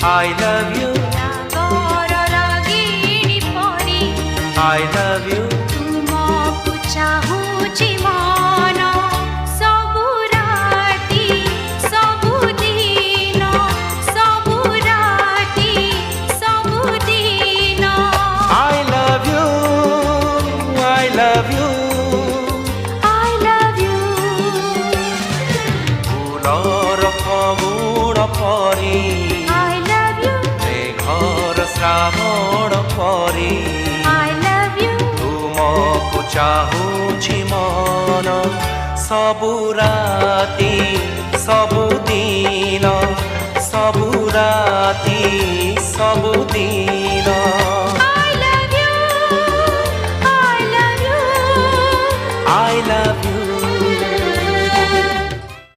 I love you, ରାଗର ରାଗିଣୀ ପରି I love you, ତୁମକୁ ଚାହୁଁଛି ମନ ସବୁ ରାତି ସବୁ ଦିନ ସବୁ ରାତି ସବୁ ଦିନ I love you, I love you. I love you ফুলৰ ফগুণ পৰি I love you মেঘৰ শ্ৰাৱণ পৰি I love you ତୁମକୁ ଚାହୁଁଛି ମନ ସବୁ ରାତି